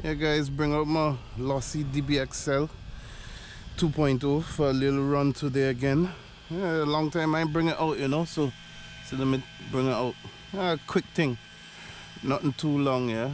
Yeah guys, bring out my Losi Dbxle 2.0 for a little run today again. Yeah, a long time I bring it out, you know, so let me bring it out. Quick thing, nothing too long, yeah.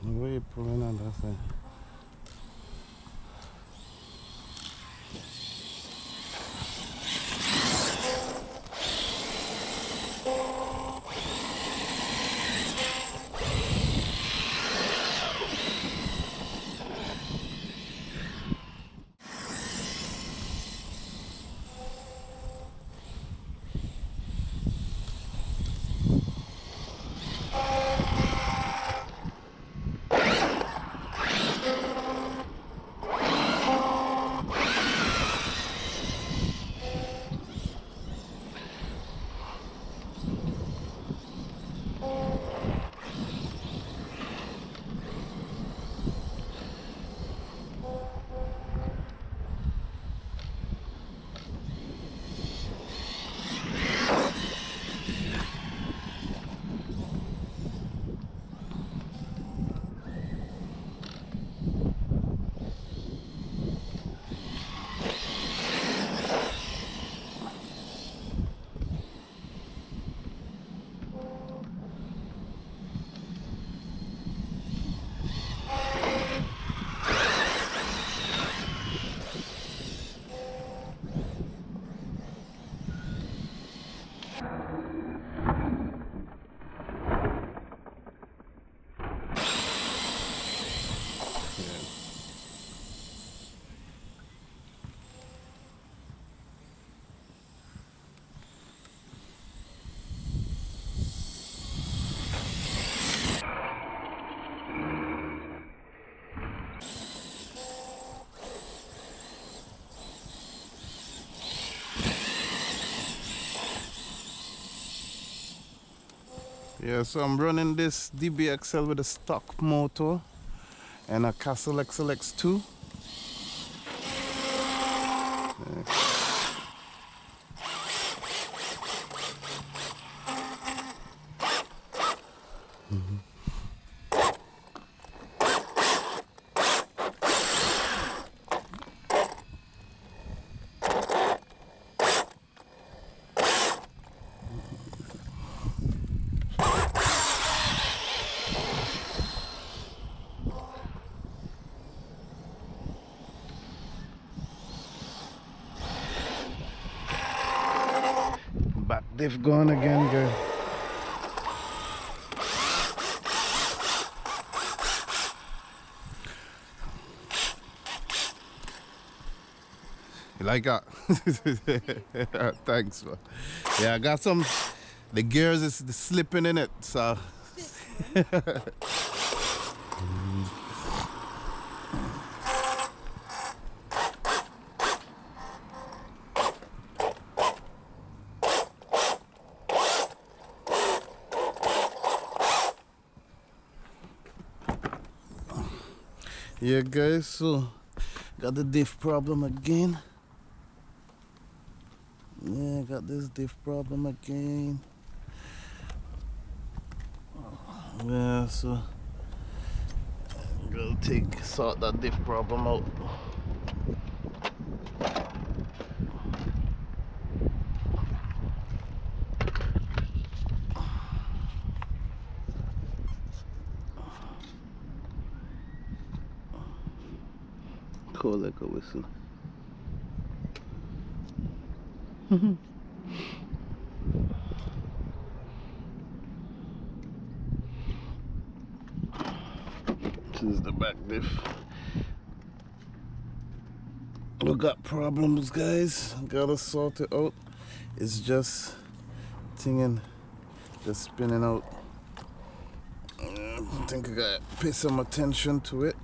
Where you pulling on that side? Yeah, so I'm running this Dbxle with a stock motor and a Castle XLX2. Back diff gone again, girl. You like that? Thanks, man. Yeah, I got some. The gears is slipping in it, so. Yeah, guys, so got the diff problem again. Yeah, got this diff problem again. Yeah, so I'm gonna sort that diff problem out. Cool like a whistle. This is the back diff. We got problems, guys. Gotta sort it out. It's just tinging, just spinning out. I think I gotta pay some attention to it,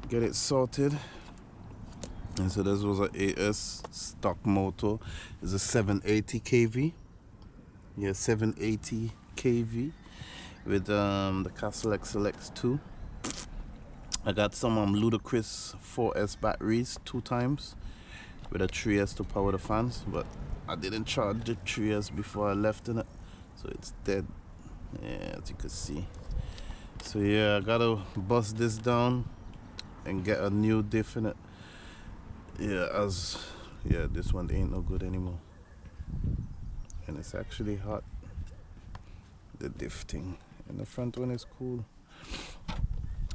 get it sorted. And so this was an AS stock motor. It's a 780 kV. Yeah, 780 kV with the Castle XLX2. I got some ludicrous 4S batteries 2 times with a 3S to power the fans, but I didn't charge the 3S before I left in it, so it's dead. Yeah, as you can see. So yeah, I gotta bust this down and get a new diff in it. Yeah, this one ain't no good anymore, and it's actually hot, the diff thing, and the front one is cool.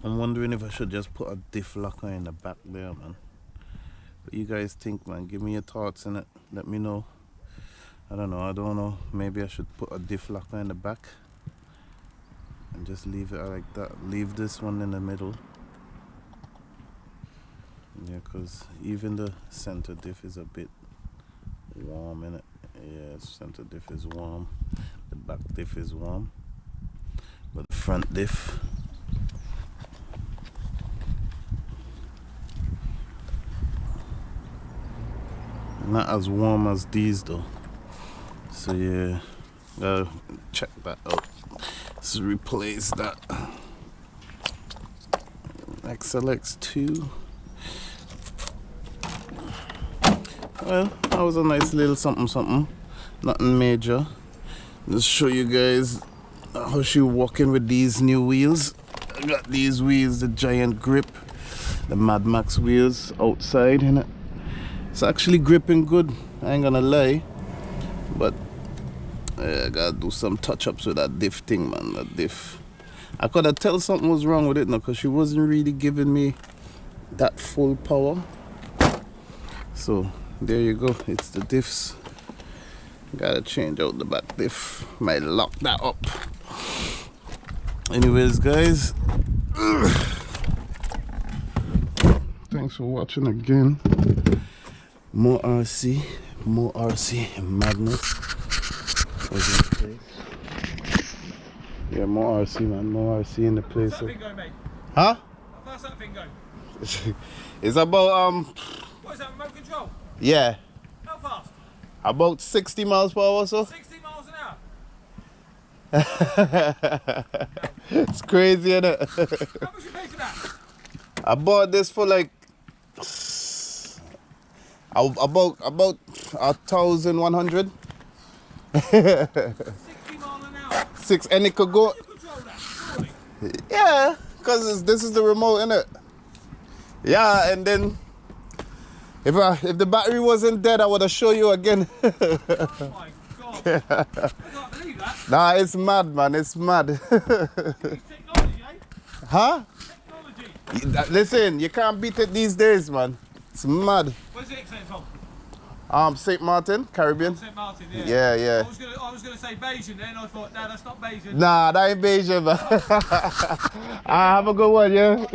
I'm wondering if I should just put a diff locker in the back there, man. What you guys think, man? Give me your thoughts in it. Let me know. I don't know. Maybe I should put a diff locker in the back and just leave it like that. Leave this one in the middle. Yeah, because even the center diff is a bit warm in it. Yeah, center diff is warm. The back diff is warm. But the front diff, not as warm as these though. So yeah, gotta check that out. Let's replace that XLX2. Well, that was a nice little something, nothing major. Just show you guys how she walking with these new wheels. I got these wheels, the giant grip, the Mad Max wheels outside in it. It's actually gripping good, I ain't gonna lie, but I gotta do some touch-ups with that diff thing, man. That diff, I could have tell something was wrong with it now, because she wasn't really giving me that full power. So there you go, it's the diffs. Gotta change out the back diff, might lock that up. Anyways, guys, thanks for watching again. More RC madness. Yeah, more RC, man. More RC in the place. How's that thing going, mate? Huh? How fast that thing go? It's about What is that, remote control? yeah, How fast? about 60 miles per hour or so. 60 miles an hour. It's crazy, isn't it? How much you pay for that? I bought this for like About 1,100. 60 mile an hour. Six, and it could go. You control that, surely. Yeah, because this is the remote, innit? Yeah, and then if the battery wasn't dead, I would have shown you again. Oh my God. I can't believe that. Nah, it's mad, man. It's mad. It's technology, eh? Huh? Technology. Listen, you can't beat it these days, man. It's mad. Where's the X8 from? St. Martin, Caribbean. St. Martin, yeah. Yeah, yeah. I was gonna say Bayesian then, I thought, no, that's not Bayesian. Nah, that ain't Beijing, man. Have a good one, yeah?